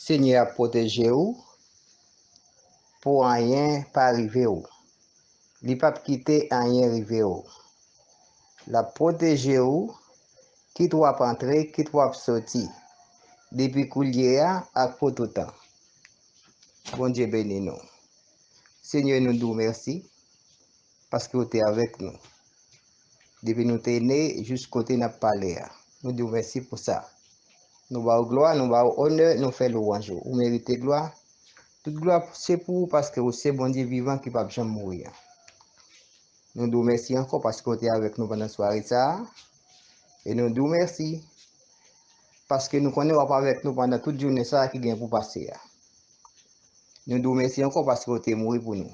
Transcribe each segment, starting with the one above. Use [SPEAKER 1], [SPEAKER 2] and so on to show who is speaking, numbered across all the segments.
[SPEAKER 1] Seigneur a protégé ou pour rien pas arriver ou. Il pas quitter rien arriver ou. La protéger ou qui doit entrer, qui doit sortir. Depuis coulier à pour tout temps. Bon Dieu béni nous. Seigneur nous nous merci parce que tu es avec nous. Depuis nous t'es né jusqu'au côté n'a parlé. Nous nous merci pour ça. Nous avons gloire, nous avons honneur, nous faisons louange. Vous méritez gloire. Toute gloire c'est pour vous parce que c'est bon Dieu vivant qui ne peut jamais mourir. Nous nous remercions encore parce que vous êtes avec nous pendant la soirée. Et nous nous remercions parce que nous connaissons pas avec nous pendant toute journée ça qui vient pour passer. Nous nous remercions encore parce que vous êtes mort pour nous.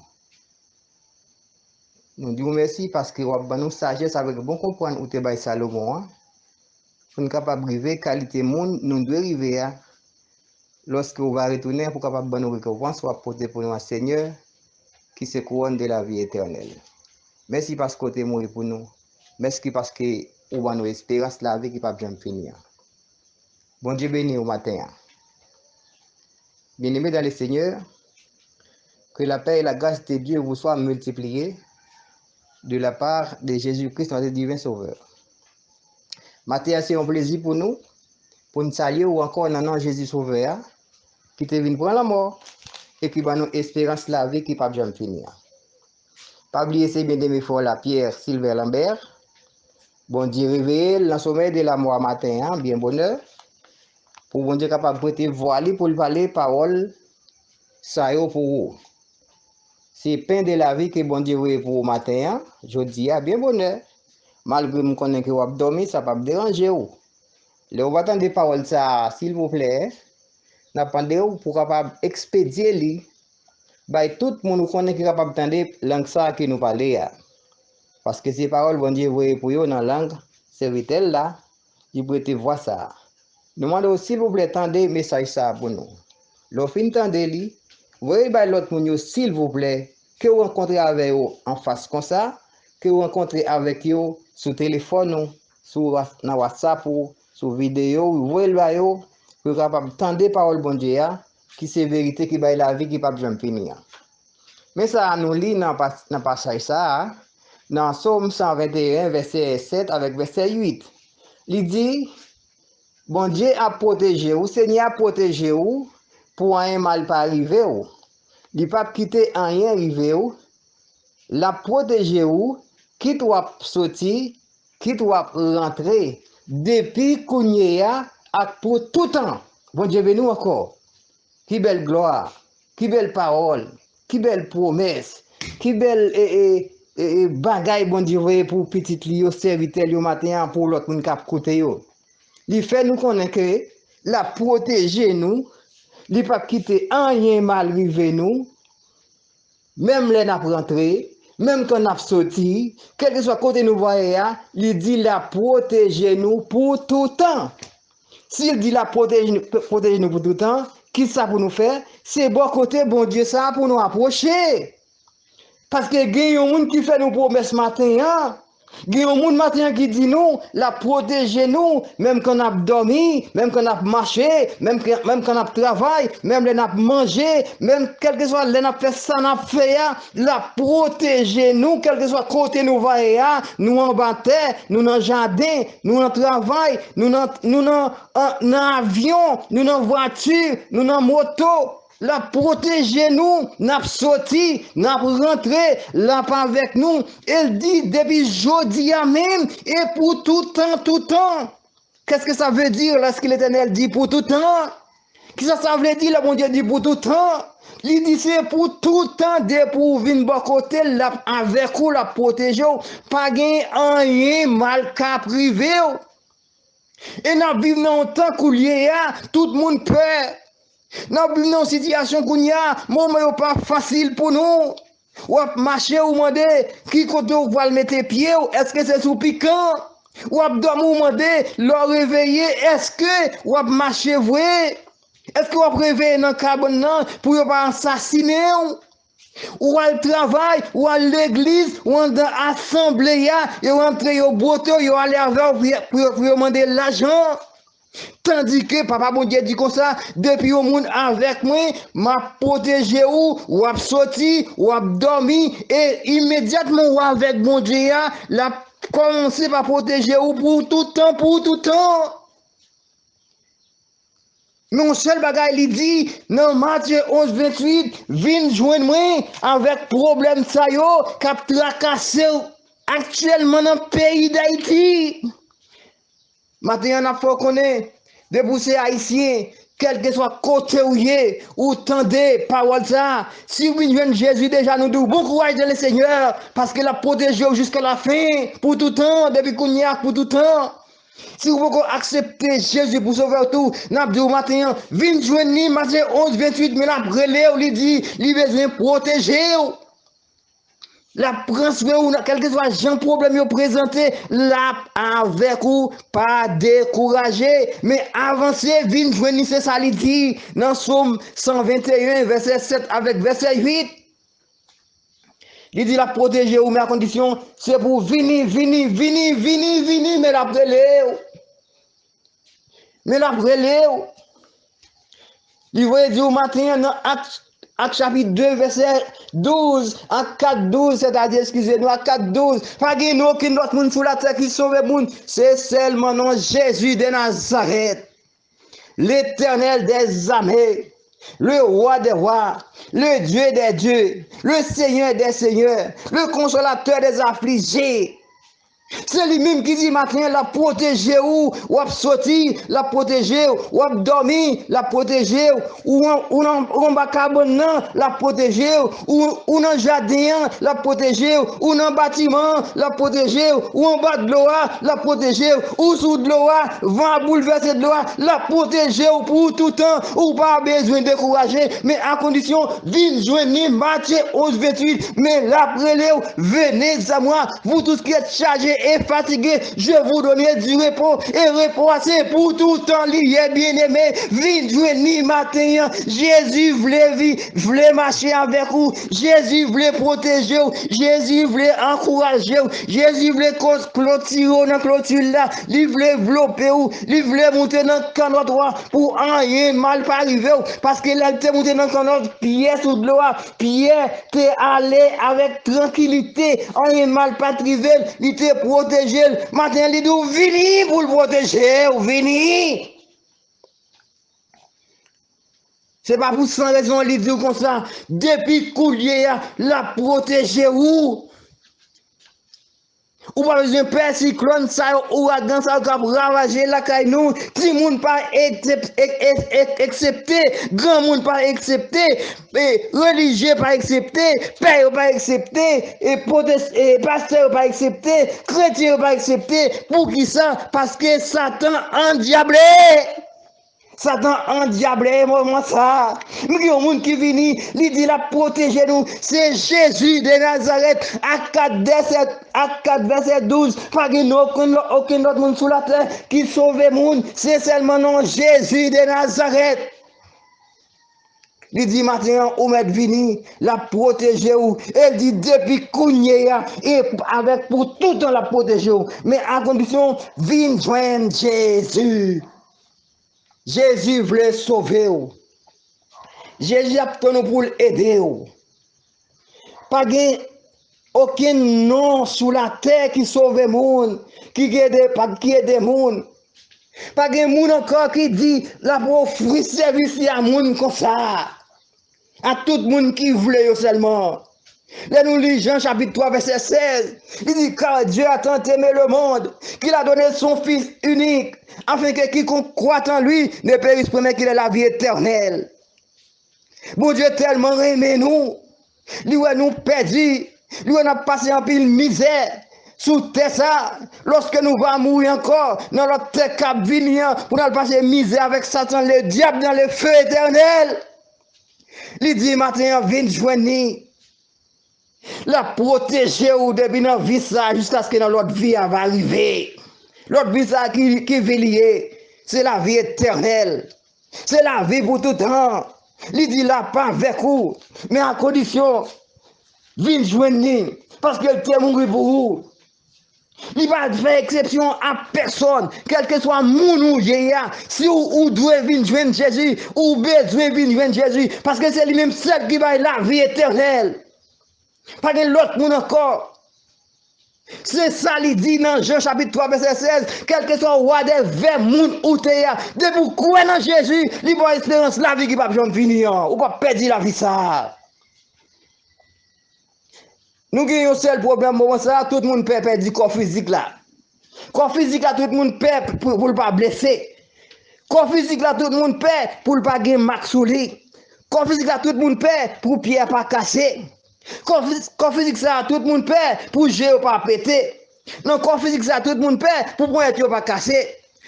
[SPEAKER 1] Nous nous remercions parce que vous avez nous sagesse avec bon comprendre où tu es Salomon. Pour nous capable de vivre qualité monde, nous devons arriver lorsque vous va retourner pour capable de nous récompense ou apporter pour nous Seigneur qui se couronne de la vie éternelle. Merci parce que tu es mort pour nous. Merci parce que vous avez nous espérance la vie qui ne peut jamais finir. Bon Dieu béni au matin. Bien-aimés dans le Seigneur, que la paix et la grâce de Dieu vous soient multipliées de la part de Jésus-Christ, notre divin Sauveur. Matin, c'est un plaisir pour nous saluer ou encore dans le nom de Jésus Sauveur, qui te vient prendre la mort et qui va nous espérance la vie qui ne peut jamais finir. Pas oublier ces bien-aimés forts la Pierre Sylvain Lambert. Bon Dieu réveillé dans le sommeil de la mort matin, bien bonheur. Pour bon Dieu capable de prêter voile pour parler parole, ça y est pour vous. C'est pain de la vie que bon Dieu veut pour vous matin, je dis bien bonheur. Malgré que je connais que vous avez dormi, ça ne va pas déranger. Le vous attendre des paroles, ça, s'il vous plaît, n'attendez pour capable expédier li. Tout le monde connaît qui est capable d'entendre langue ça qui nous parle. Parce que ces paroles, bon Dieu veut pour vous dans la langue, serviteur là, il peut voir ça. Nous demandons s'il vous plaît, attendez message ça pour nous. L'offre entendez li, voyez l'autre monde s'il vous plaît, que vous rencontrez avec vous en face comme ça, que vous rencontrez avec vous sur téléphone, sur WhatsApp, sur vidéo, vous voyez vous, pour capable entendre parole bon Dieu qui c'est vérité qui baille la vie qui pas jamais finir. Mais ça nous lit dans passage ça, dans Psaume 121 verset 7 avec verset 8. Il dit bon Dieu a protégé ou, Seigneur a protégé ou, pour un mal pas arriver ou. Il ne pas quitter rien arriver ou. La protégé ou, qui doit sortir, qui doit rentrer, depuis Kounia à pour tout temps. Bon Dieu béni encore. Qui belle gloire, qui belle parole, qui belle promesse, qui belle bagaille bon Dieu pour petit lio serviteur le matin pour l'autre monde cap côté yo. Il fait nous connaître que la protéger nous, il pas quitter rien mal arrivé nous, même les n'a rentré, même quand n'a sorti, quel que soit côté nous voyez, il dit la protéger nous pour tout temps. S'il dit la protéger nous pour tout temps, qui ça pour nous faire? C'est bon côté bon Dieu ça pour nous approcher. Parce que il y a un monde qui fait nous promesses matin. Il y a un monde matin qui dit nous, la protéger nous, même quand on a dormi, même quand on a marché, même quand on a travaillé, même quand on a mangé, même quel que soit les n'a fait ça, n'a fait la protéger nous, quel que soit côté nous va nous en bataille, nous dans jardin, nous en travail, nous dans avion, nous dans voiture, nous dans moto. La protéger nous, n'a sorti, n'a rentré, là pas avec nous. Elle dit depuis jeudi à même et pour tout temps, tout temps. Qu'est-ce que ça veut dire lorsque l'Éternel dit pour tout temps? Qu'est-ce que ça veut dire, le bon Dieu dit pour tout temps? Il dit c'est pour tout temps, de pour venir bon côté, avec vous, la protéger, pas gagner rien mal qu'à privé. Et nous vivons dans un temps où tout le monde peur. Nous vivons dans une situation où il y a moment pas facile pour nous. Ou marcher ou demander qui côté vous va mettre pied, est-ce que c'est sous piquant? Ou dormir ou demander le réveiller, est-ce que ou marcher vrai? Est-ce que vous réveiller dans le carbone pour ne pas assassiner? Ou à travail, ou à l'église, ou à l'assemblée, et rentrer au boteau, et aller avec pour demander l'argent. Tandis que papa bon Dieu dit comme ça, depuis au monde avec moi, m'a protégé ou a sorti, ou a dormi, et immédiatement ou avec bon Dieu, la commencé par protéger ou pour tout temps, pour tout temps. Mon seul bagage, il dit, dans Matthieu 11, 28, viens joindre moi avec problème ça yo, cap tracassé actuellement dans le pays d'Haïti. Maintenant, il faut qu'on ait des poussées haïtiens, quel que soit côté ou tendez parole ça. Si vous venez Jésus déjà nous dit bon courage dans le Seigneur, parce qu'il a protégé jusqu'à la fin, pour tout temps, depuis qu'on y a pour tout temps. Si vous pouvez accepter Jésus pour sauver tout, n'a dit au matin, viens joindre Matthieu 11, 28, mais la brûlé, il dit, il a besoin de protéger. La prince ou quel que soit Jean problème présenté là avec ou pas décourager mais avancer vinn joindre c'est ça il dit dans Somme 121 verset 7 avec verset 8 il dit la protéger ou mais à condition c'est pour venir mais la brûler il va dire au matin dans Acte chapitre 2, verset 12, en 4, 12, c'est-à-dire, excusez-nous, en 4, 12, pas de aucun autre monde sur la terre qui sauve le monde, c'est seulement non Jésus de Nazareth, l'Éternel des armées, le roi des rois, le Dieu des dieux, le Seigneur des seigneurs, le consolateur des affligés. C'est lui-même qui dit matin, la protéger ou sorti, la protéger ou dormi, la protéger ou en bas carbone, la protéger ou en jardin, la protéger ou en bâtiment, la protéger ou en bas de l'eau, la protéger ou sous de l'eau, vent bouleverser de l'eau, la protéger pour tout temps, ou pas besoin de décourager, mais à condition d'une journée, Matthieu 11, 28, mais l'après venez à moi, vous tous qui êtes chargés et fatigué, je vous donner du repos et repos c'est pour tout temps lié bien-aimé. Vite journée matin, Jésus voulait marcher avec vous, Jésus voulait protéger vous, Jésus voulait encourager vous, Jésus voulait clôturer dans clôture là, il voulait développer vous, il voulait monter dans le canot droit pour rien mal pas arriver parce que là il était monté dans le canot, Pierre sous de l'eau, Pierre t'es allé avec tranquillité, rien mal pas arrivé, il était protégé. Maintenant, il dit, vini pour le protéger, vini. C'est pas pour sans raison, il dit comme ça. Depuis coulier, la protéger où? Ou pas besoin de cyclone, ça, ouragan, ça, va ravager la caille nous. Tout le monde pas accepté, grand monde pas accepté, religieux pas accepté, père pas accepté, et pasteur pas accepté, chrétien pas accepté. Pour qui ça? Parce que Satan endiablé. Satan endiablé, moi ça. Mais il y a un monde qui vient, il dit la protéger nous. C'est Jésus de Nazareth, à 4 verset 12. Pas aucun autre monde sur la terre qui sauve le monde. C'est seulement non Jésus de Nazareth. Il dit maintenant, ou met vini, la protéger ou. Elle dit depuis Kounye, et avec pour tout le temps la protéger ou. Mais à condition, viens joindre Jésus. Jésus voulait sauver. Jésus a tenu pour l'aider. Pas aucun nom sur la terre qui sauve le monde, qui aide le monde. Pas de monde encore qui dit la pour offrir service à monde comme ça. À tout le monde qui voulait seulement. Là, nous lisons Jean chapitre 3, verset 16. Il dit, car Dieu a tant aimé le monde qu'il a donné son Fils unique, afin que quiconque croit en lui ne périsse pas, mais qu'il ait la vie éternelle. Bon Dieu tellement aimé nous, lui nous perdus, lui on a passé en pile misère. Sous terre ça, lorsque nous allons mourir encore, dans notre terre cap venir, pour nous passer misère avec Satan, le diable dans le feu éternel. Il dit maintenant, viens joindre. La protéger ou depuis notre vie ça jusqu'à ce que dans l'autre vie va arriver. L'autre vie ça qui est lié, c'est la vie éternelle. C'est la vie pour tout temps. Il dit là pas avec vous, mais à condition, viens joindre parce qu'elle t'est mort pour vous. Il va faire exception à personne, quel que soit mon ou yéya. Si ou doit venir joindre Jésus, ou besoin venir joindre Jésus, parce que c'est lui-même seul qui va la vie éternelle. Pas de l'autre monde encore. C'est ça qu'il dit dans Jean chapitre 3 verset 16, quel que soit roi des vers moun ou teya, de vous croire dans Jésus, il va espérance la vie qui va jamais finir, ou pas perdre la vie ça. Nous avons un seul problème, ça, tout le monde peut perdre du corps physique là. Corps physique là, tout le monde perd pour ne pas blesser. Corps physique là, tout le monde perd pour ne pas gagner max sous lui. Corps physique là, tout le monde perd pour pierre pas casser. Corps physique ça, tout le monde perd pour géo pas péter. Non, corps physique ça, tout le monde perd pour pointer pas casser.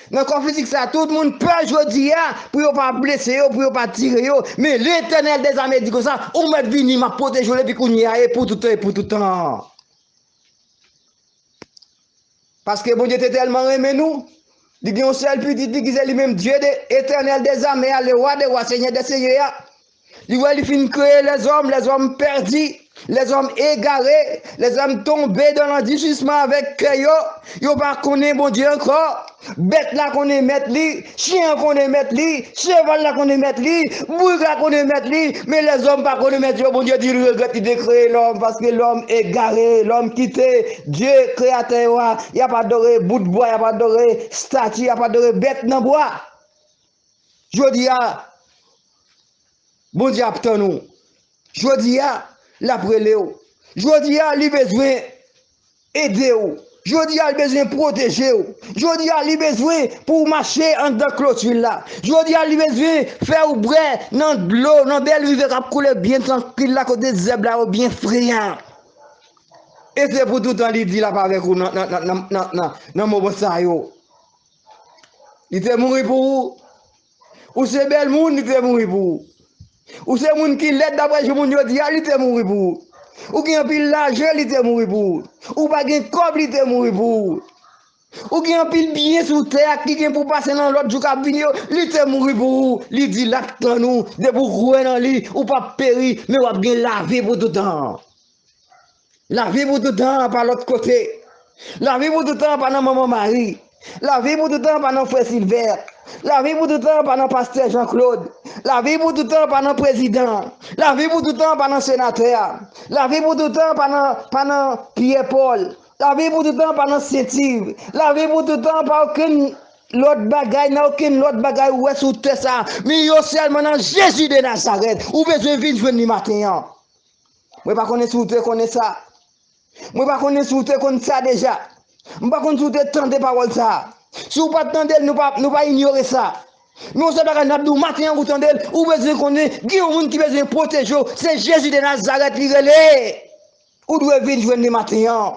[SPEAKER 1] Dans le corps physique, ça, tout le monde peut aujourd'hui pour ne pas blesser, pour ne pas tirer. Mais l'Éternel des armées dit comme ça, on m'a venu, m'a protégé les picouniers pour tout temps et pour tout temps. Parce que bon Dieu était tellement aimé nous. Il dit un seul petit qui c'est lui-même Dieu éternel des armées, le roi des rois, Seigneur des seigneurs. Il finit créer les hommes perdus. Les hommes égarés, les hommes tombés dans l'endurcissement avec eux, ils ne pas connaître bon Dieu encore. Bête là qu'on est mettre li, chien qu'on est mettre li, cheval là qu'on est mettre li, bouille là qu'on est mettre li, mais les hommes pas qu'on est mettre, bon Dieu dit il regrette de créer l'homme parce que l'homme égaré, l'homme quitté, Dieu créateur, il n'y a pas adoré bout de bois, il n'y a pas adoré statue, il n'y a pas adoré bête dans bois. Je dis à bon Dieu attend nous. Je dis à la préléo. Je dis à lui besoin aider ou. Je dis à lui besoin protéger ou. Je dis à lui besoin pour marcher en dans clôture là. Je dis à lui besoin faire ou brais dans de l'eau, dans belle rivière qui couler bien tranquille là côté zèbre là bien friand. Et c'est pour tout le temps il dit là avec vous dans moment ça yo. Il était mort pour vous. Ou c'est bel monde il était mort pour vous. Ou c'est moun qui l'aide d'après je moun yo di il te mouri pour. Ou qui en pile l'argent il te mouri pour. Ou pas gen cob il te mouri pour. Ou qui en pile bien sous terre qui gen pour passer dans l'autre jour cap venir il te mouri pour. Il dit là dans nous de pour rouer dans lui ou pas périr mais ou gen la vie pour tout temps. La vie pour tout temps par l'autre côté. La vie pour tout temps par maman Marie. La vie pour tout temps par frère Silver. La vie pour tout temps par pasteur Jean-Claude. La vie pour tout temps par président. La vie pour tout temps par sénateur. La vie pour tout temps par Pierre-Paul. La vie pour tout temps par Saint-Yves. La vie pour tout temps par aucun l'autre bagaille, n'a aucun autre bagaille où est sous tout ça. Mais yo seulement dans Jésus de Nazareth. Ou besoin vite venir matin. Moi pas connaître sous te connaît ça. Moi pas connaître sous te connaît ça déjà. Moi pas connaître sous te tendre parole ça. Si vous pas tendre nous pas ignorer ça. Nous sommes pas n'a dou matin vous tendre ou besoin connaître qui au monde qui besoin protéger, c'est Jésus de Nazareth qui relé. Ou doit venir joindre matin.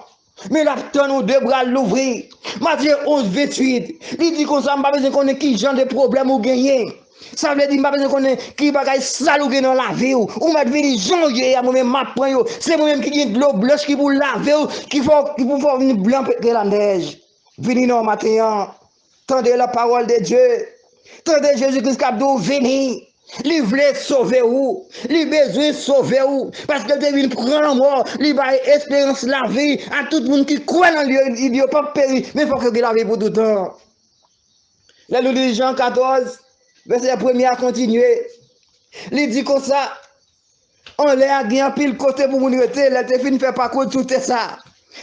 [SPEAKER 1] Mais là, nous deux bras l'ouvrir. Matthieu 11, 28. Il dit qu'on n'a pas besoin de connaître qui genre de problème ou gagner. Ça veut dire qu'on n'a pas besoin de connaître qui bagaille sale ou dans la vie. Ou m'a dit, janvier, à moi-même, m'apprends. C'est moi-même qui gagne de l'eau blanche qui pour laver. Qui faut venir blanc que la neige. Venez non matin. Tendez la parole de Dieu. Tendez Jésus-Christ qui a venir. Il voulait sauver où? Il besoin sauver où? Parce que il prend la mort, il va espérance la vie à tout le monde qui croit dans lui, il ne pas périr, mais il faut que la vie pour tout le temps. Là, nous lisons Jean 14, verset 1er à continuer. Il dit comme ça, on l'a gagné un pile côté pour nous rester, il a fini de faire parcours tout ça.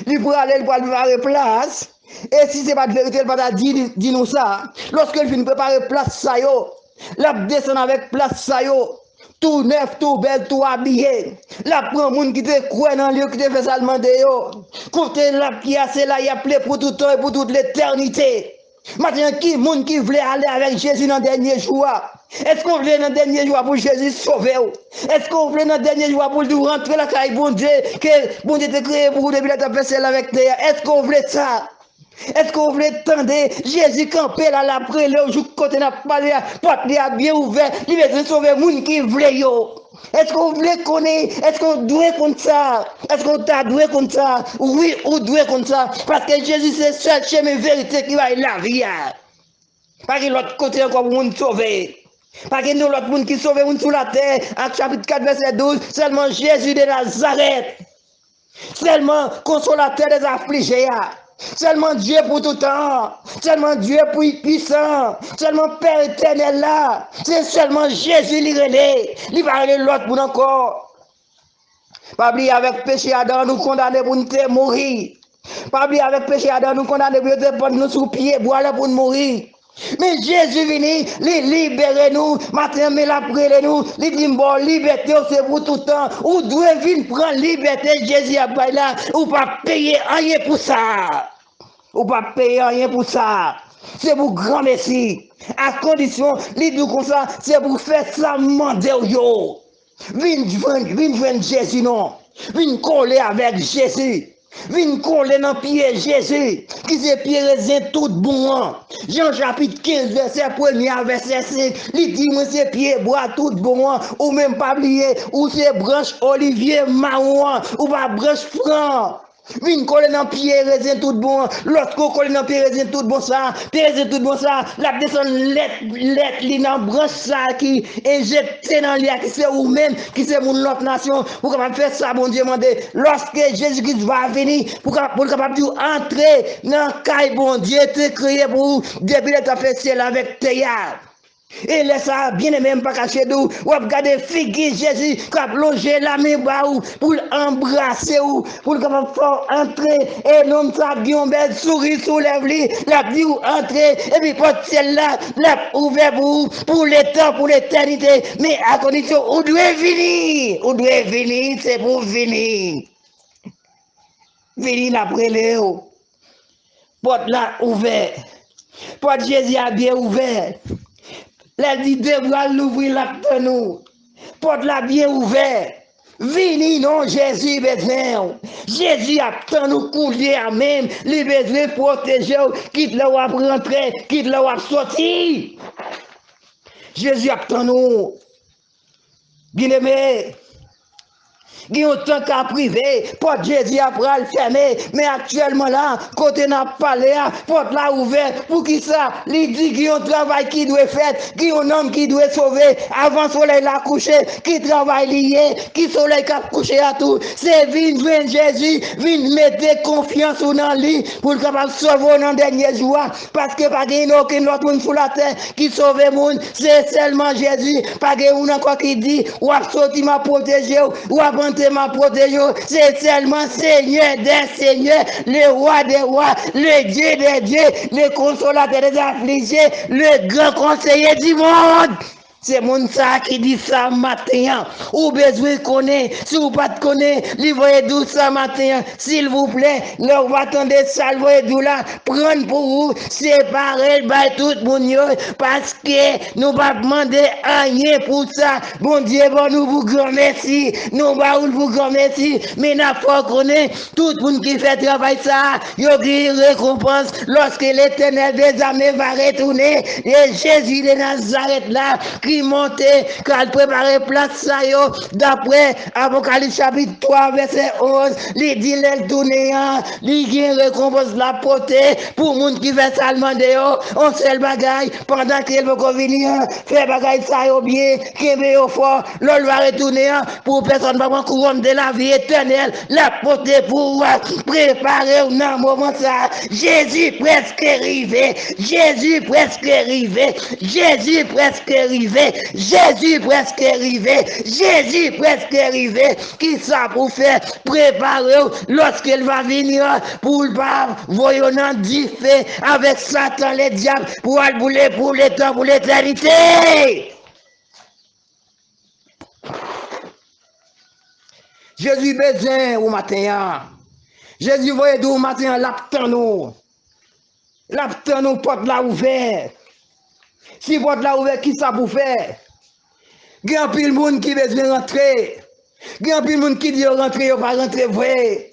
[SPEAKER 1] Il pour aller, il va préparer place. Et si ce n'est pas de vérité, il va dire nous ça. Lorsqu'il finit de préparer place, ça yo. La descend avec place ça yo, tout neuf, tout belle, tout habillé. La prend moun qui te croit dans lieu qui te fait ça demander yo. Côté là qui a c'est là il a appelé pour tout temps et pour toute l'éternité. Maintenant qui moun qui voulait aller avec Jésus dans le dernier jour? Est-ce qu'on voulait dans le dernier jour pour Jésus sauver? Est-ce qu'on voulait dans le dernier jour pour nous rentrer la caille bon Dieu que bon Dieu t'a créé pour depuis la tapé celle avec terre? Est-ce qu'on voulait ça? Est-ce qu'on voulait tendre Jésus campé là après le jour côté n'a pas la porte a bien ouvert, il veut sauver moun qui voulait yo. Est-ce qu'on voulait connaître, est-ce qu'on doit comme ça? Est-ce qu'on t'a doué comme ça? Oui, on doit comme ça parce que Jésus c'est seul chemin vérité qui va la vie. Pas que l'autre côté encore pour nous sauver. Pas que nous l'autre monde qui sauve moun sur la terre, Acte chapitre 4 verset 12, seulement Jésus de Nazareth. Seulement consolateur des affligés. Seulement Dieu pour tout temps. Seulement Dieu pour puissant. Seulement Père éternel là. C'est seulement Jésus qui relève. Il va aller l'autre pour encore. Pas oublier avec péché Adam, nous condamner pour nous mourir. Pas oublier avec péché Adam, nous condamner pour nous sous pied, pour aller pour nous mourir. Mais Jésus venu, il libère nous, matin, mais après nous, il dit, bon, liberté, c'est pour tout temps. Ou doit venir prendre liberté, Jésus a pas là, ou pas payer rien pour ça. Ou pas payer rien pour ça. C'est pour grand Messie. À condition, il dit comme ça, c'est pour faire ça, demander yo. Viens joindre Jésus, non. Viens coller avec Jésus. Viens coller dans pied Jésus, qui c'est pied raisin tout bon. Jean chapitre 15, verset 1er, verset 5, il dit, moi c'est pied bois tout bon, ou même pas oublier, ou c'est branche olivier marron, ou pas branche franc. Vine coller dans pied raisin tout bon, l'autre coller dans pied raisin tout bon ça, pied raisin tout bon ça, la descend let li dans branche ça qui injecté dans lui qui c'est ou même qui c'est mon l'autre nation pour capable faire ça bon Dieu mandé lorsque Jésus-Christ va venir pour capable entrer dans caille bon Dieu te créé pour depuis le fait ciel avec terre. Et laisse ça, bien aimé, pas caché d'où, ou regarder figue Jésus, qui a plongé la main pour embrasser ou, pour le capable entrer, et l'homme ça, qui a une belle souris sous les la vie ou entrer, et puis porte celle-là, la ouvert pour l'éternité, pour l'éternité, mais à condition, où doit venir, c'est pour venir. Venir après Léo. Porte là ouvert. Porte Jésus a bien ouvert. La dit devra l'ouvrir la nous. Porte la bien ouvert. Vini non Jésus besoin. Jésus a tant nous couler à même. Les besoins protéger. Quitte là où rentrer. Quitte là où sortir. Jésus a tant nous. Bien aimé. Il y a autant qu'à privé, porte Jésus après le fermer, mais actuellement là, côté n'a parlé, porte là ouverte, pour qui ça, il dit qu'il y a un travail qui doit être fait, qu'il y a un homme qui doit être sauvé, avant le soleil l'a couché, qui travaille lié, qui soleil qui a couché à tout, c'est vin Jésus, vin mettre confiance dans lui, pour le capable sauver dans le dernier jour, parce que pas qu'il y a aucun autre monde sur la terre qui sauve le monde, c'est seulement Jésus, pas qu'il y a encore qui dit, ou a sorti m'a protégé, ou a m'a protégé, c'est seulement Seigneur des seigneurs, le roi des rois, le Dieu des dieux, le consolateur des affligés, le grand conseiller du monde. C'est mon ça qui dit ça matin. Ou besoin connaître. Si vous pas connaître, livrez d'où ça matin. S'il vous plaît, leur va attendre ça, livrez d'où là. Prendre pour vous, séparer by tout le monde. Parce que nous pas demander rien pour ça. Bon Dieu, bon nous vous grand merci. Nous vous grand merci. Mais n'a pas connaître tout le monde qui fait travail ça. Il y a une récompense lorsque l'éternel des armées va retourner. Et Jésus de Nazareth là, qui montait, qui a préparé place ça yo, d'après Apocalypse chapitre 3, verset 11, il dit les tourner, il y a une récompense la portée pour les gens qui fait ça demander yo, on seul bagaille, pendant qu'il veut venir, faire bagaille ça yo bien, qui est au fort, l'on va retourner pour personne va prendre couronne de la vie éternelle, la portée pour préparer un moment ça, Jésus presque arrivé, Jésus presque arrivé, Jésus presque arrivé, Jésus presque arrivé, Jésus presque arrivé, qui ça pour faire préparer lorsqu'il va venir pour le voyons du fait avec Satan les diables pour aller pour le temps, pour l'éternité. Jésus besoin au matin. Jésus voyez d'où au matin l'aptan nous. L'aptan nous porte là ouvert. Si porte là ouvert, qui ça pour faire? Grand pile monde qui besoin rentrer. Grand pile monde qui dit rentrer, ou pas rentrer vrai.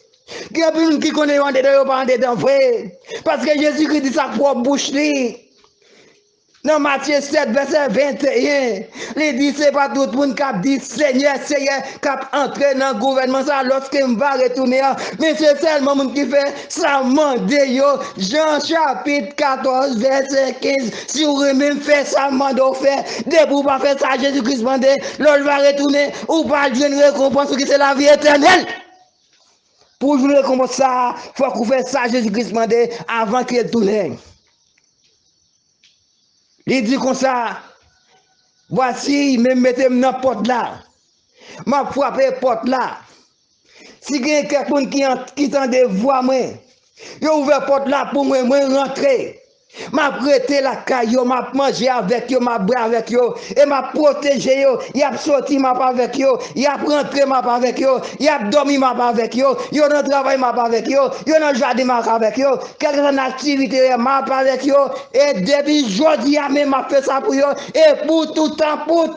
[SPEAKER 1] Grand pile monde qui connaît en dedans, ou pas en dedans vrai. Parce que Jésus-Christ dit sa propre bouche li. Dans Matthieu 7, verset 21, il dit c'est pas tout le monde qui a dit Seigneur, Seigneur, qui a entré dans le gouvernement ça lorsqu'il va retourner. Mais c'est seulement le monde qui fait ça mandé yo. Jean chapitre 14, verset 15. Si vous même fait ça mandé faire, dès vous pas faire ça, Jésus-Christ mandé, l'on va retourner ou pas une récompense qui c'est la vie éternelle. Pour jouer comme ça, il faut qu'on fasse ça, Jésus-Christ demandé avant qu'il tourne. Il dit comme ça, voici, me mettez dans la porte là. M'a frappé porte là. Si il y a quelqu'un qui tend de voir moi, il ouvert porte là pour moi rentrer. M'a prêté la caillou, m'a mangé avec yo, m'a boire avec yo, et m'a protégé yo, y a sorti m'a pas avec yo, y a rentré m'a pas avec yo, y a dormi m'a pas avec yo, yo dans travail m'a pas avec yo, yo dans jardin m'a pas avec yo, quelques activités m'a pas avec yo, et depuis jodi a même m'a fait ça pour yo, et pour tout temps, pour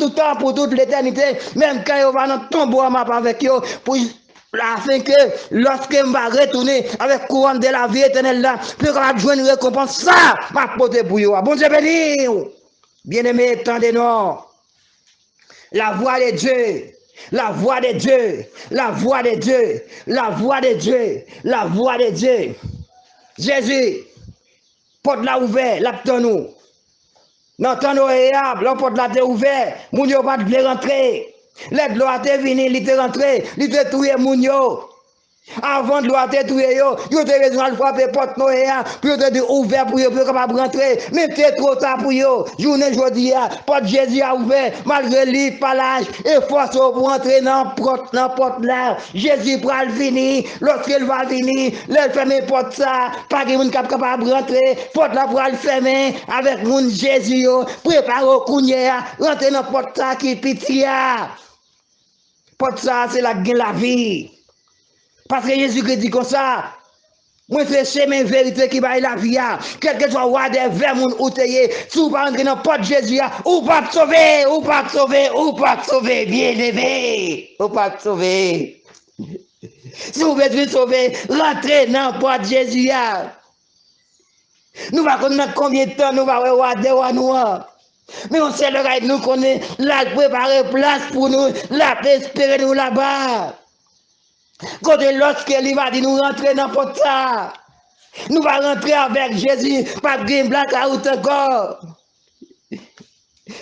[SPEAKER 1] toute l'éternité, même quand yo va dans tombeau m'a pas avec yo, pour afin que lorsque je vais retourner avec couronne de la vie éternelle là, plus qu'on jouer une récompense, ça m'a porté pour vous. Bon Dieu béni. Bien-aimé, tendez-nous. La voix de Dieu. La voix de Dieu. La voix de Dieu. La voix de Dieu. La voix de Dieu. Jésus, porte la ouverte, la nous. N'entend nous la porte la ouverte, moun yo pas de rentrer. Les gloires te vini, li te rentré, li te touye moun yo. Avant de gloire te touye yo, yo te besoin de frapper porte noya, puis yo te dit ouvert pour yo, pour capable rentrer. Mais c'est trop tard pour yo. Journée jodi a, porte Jésus a ouvert, malgré li palage, et force pour rentrer dans porte là. Jésus pral venir, lorsqu'il va venir, le fermer porte ça, pas de moun capable rentrer, porte là pral fermer avec moun Jésus yo, prépare au kounye, rentrer dans porte ça qui pitié. Porte ça, c'est la vie. Parce que Jésus-Christ dit comme ça. Moi, c'est chemin vérité qui va la vie. Quel que soit roi des vers, mon outillé, si vous ne pas entrer dans porte Jésus, ou pas te sauver, ou pas te sauver, ou pas te sauver, bien aimé, ou pas te sauver. Si vous voulez te sauver, rentrez dans porte Jésus. Nous va connaître combien de temps nous va regarder nous. Mais on sait le rêve, nous connaissons, la préparer place pour nous, la espérer nous là-bas. Quand lorsqu'il va dire nous rentrer dans porte ça, nous allons rentrer avec Jésus, pas de black out encore.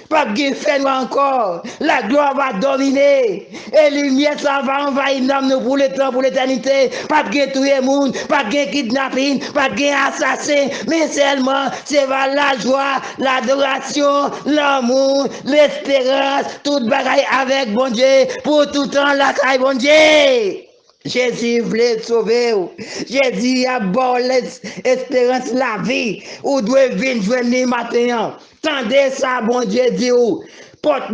[SPEAKER 1] Pas de fait encore. La gloire va dominer. Et la lumière, ça va envahir nous pour le temps, pour l'éternité. Pas de tout le monde, pas de kidnapping, pas de assassin. Mais seulement, c'est la joie, l'adoration, l'amour, l'espérance, toute bagaille avec bon Dieu. Pour tout temps, la caille bon Dieu. Jésus voulait sauver. Jésus a bon l'espérance, la vie. Ou doit venir joindre matin. Tendez ça, bon Dieu dit ou. Porte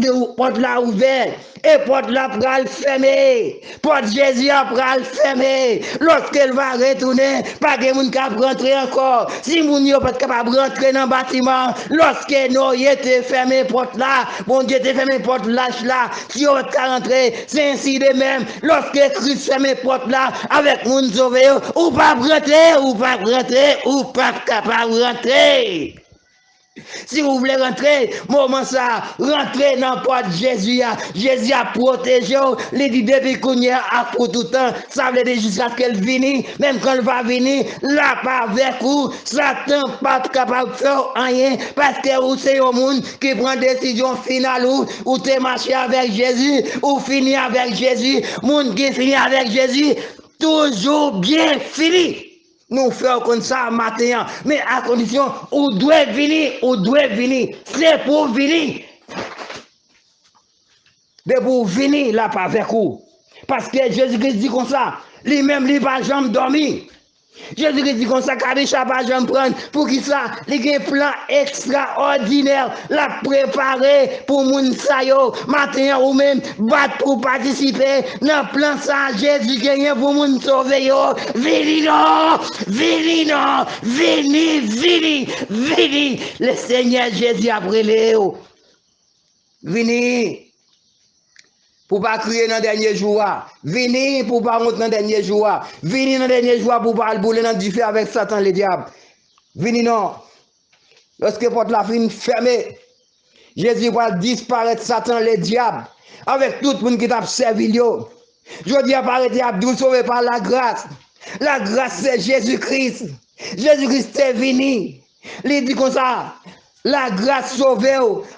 [SPEAKER 1] la ouverte et porte la pral fermée. Porte Jésus a pral fermée. Lorsqu'elle va retourner, pas de moun kap rentrer encore. Si moun yo pas capable rentrer dans le bâtiment, lorsque nous y était fermé porte là, bon Dieu était fermé porte là, si on va rentrer, c'est ainsi de même. Lorsque Christ fermé porte là, avec moun sauvé, ou pas rentrer, ou pas rentrer, ou pas capable rentrer. Si vous voulez rentrer, moment ça, rentrez dans la porte de Jésus. Jésus a protégé, il dit depuis qu'on y a pour tout temps, ça veut dire jusqu'à ce qu'elle vienne, même quand elle va venir, là pas avec vous, Satan pas capable de faire rien, parce que vous c'est un monde qui prend décision finale, ou tu marché avec Jésus, ou fini avec Jésus, monde qui finit avec Jésus, toujours bien fini. Nous faisons comme ça matin, mais à condition, on doit venir, c'est pour venir. Mais pour venir, là, pas avec vous. Parce que Jésus-Christ dit comme ça, lui-même, il va jamais dormir. Jésus-Christ dit comme ça, Kadisha pas jamais prendre, pour qui ça, il y a un plan extraordinaire, la préparer pour moun sa yo, matin ou même, battre pour participer, dans le plan ça, Jésus gagne pour moun sauver yo, vini non, vini, le Seigneur Jésus a brûlé yo, vini. Pour pas crier dans le dernier jour, venez pour pas monter dans le dernier jour, venez dans le dernier jour pour pas bouler dans du feu avec Satan le diable. Venez non. Lorsque porte la fin fermée, Jésus va disparaître Satan le diable avec tout le monde qui t'a servi. Je dis apparaître Abdou sauvé par la grâce. La grâce c'est Jésus-Christ. Jésus-Christ est venu. Il dit comme ça. La grâce sauve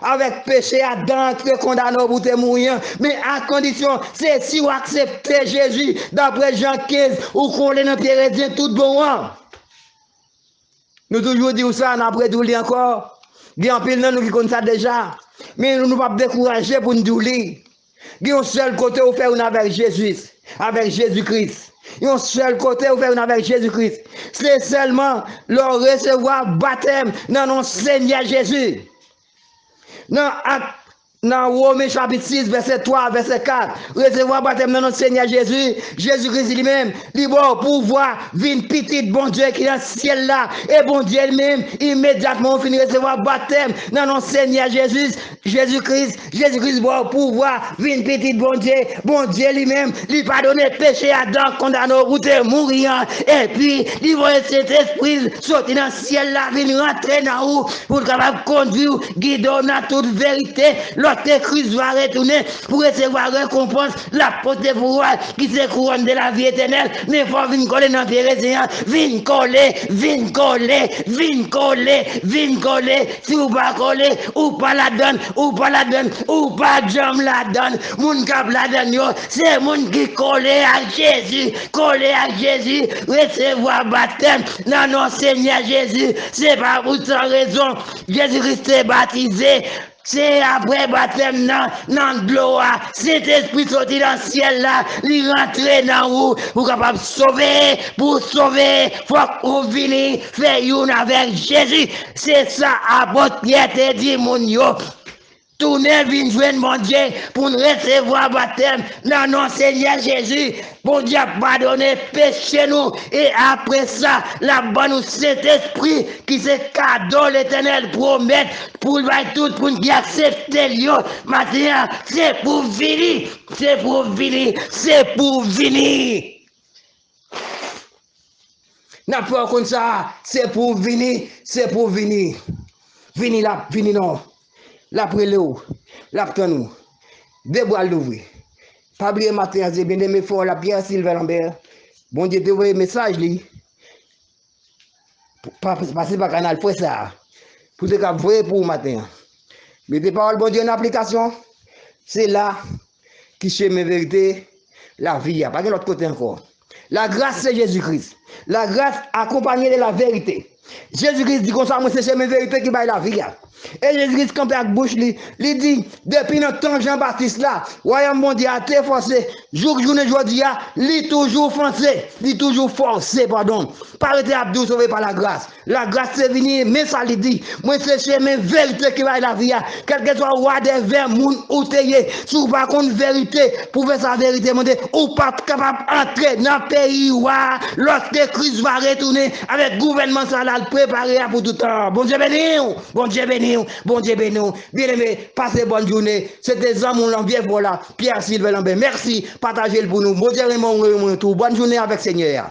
[SPEAKER 1] avec péché Adam qui condamne pour te mourir. Mais à condition, c'est si vous acceptez Jésus, d'après Jean 15, ou qu'on est dans Pérédien tout bon. Nous toujours disons ça, après tout encore. Il y a un pile nous qui connaissent ça déjà. Mais nous ne pouvons pas décourager pour nous dire. Il y a un seul côté où faire avec Jésus, avec Jésus-Christ. Il y a un seul côté où faire avec Jésus-Christ. C'est seulement leur recevoir baptême dans notre Seigneur Jésus. Dans Romains chapitre 6, verset 3, verset 4, recevoir baptême dans notre Seigneur Jésus, Jésus-Christ lui-même, libre pouvoir venir petit bon Dieu qui est dans le ciel là, et bon Dieu lui-même, immédiatement, finit recevoir baptême dans notre Seigneur Jésus, Jésus-Christ, bon pouvoir venir petit bon Dieu lui-même, lui pardonner péché Adam, condamné au route, mourir, et puis, il va cet esprit sortir dans le ciel là, venir rentrer dans vous, pour capable conduire, guider dans toute vérité, l'autre Christ va retourner pour recevoir récompense, la porte pouvoir qui se couronne de la vie éternelle. Mais il faut venir coller dans les résidents, venir coller. Si vous pas coller, ou pas la donne, ou pas jam la donne. Moun kap la donne, c'est moun qui colle à Jésus, recevoir baptême dans notre Seigneur Jésus. C'est pas pour sans raison. Jésus-Christ est baptisé. C'est après baptême dans l'eau, cet esprit sorti dans le ciel là, il rentre dans vous, pour capable sauver, faut que vous venez faire une avec Jésus. C'est ça, apôtre Pierre te dit, mon yo. Tournez, venez joindre mon Dieu pour nous recevoir baptême dans notre Seigneur Jésus. Bon Dieu a pardonné péché nous. Et après ça, la bonne cet esprit qui c'est cadeau l'éternel promet pour tout pour nous accepter Dieu. Maintenant, c'est pour venir. N'a pas comme ça, c'est pour venir. Venez là, non. La prélé ou, la nous, deux bois l'ouvrir. Pas oublier matin, c'est bien aimé fort la Pierre Sylvain Lambert. Bon Dieu te voit un message li. Passer par canal pour ça. Pour te cap voir pour matin. Mettez parole bon Dieu en application. C'est là qui chemin vérité la vie. Pas de l'autre côté encore. La grâce c'est Jésus-Christ. La grâce accompagnée de la vérité. Jésus-Christ dit comme ça, moi c'est chemin vérité qui baille la vie. Et Jésus-Christ campé avec bouche, il dit, depuis notre temps Jean-Baptiste là, royaume mondial a été forcé, journée aujourd'hui, il toujours forcé, pardon. Pas été abdou sauvé par la grâce. La grâce c'est venu, mais ça lui dit, moi c'est chemin vérité qui va la vie. Quel que soit roi des verts, moun ou teye, si vous pas contre vérité, pour faire sa vérité, ou pas capable d'entrer dans le pays où lorsque Christ va retourner avec le gouvernement salal préparé pour tout temps. Bon Dieu béni, bien aimé, passez bonne journée. C'était Zamon Lambier, voilà, Pierre Sylvain Lambert. Merci, partagez-le pour nous. Bon Dieu, bonne journée avec Seigneur.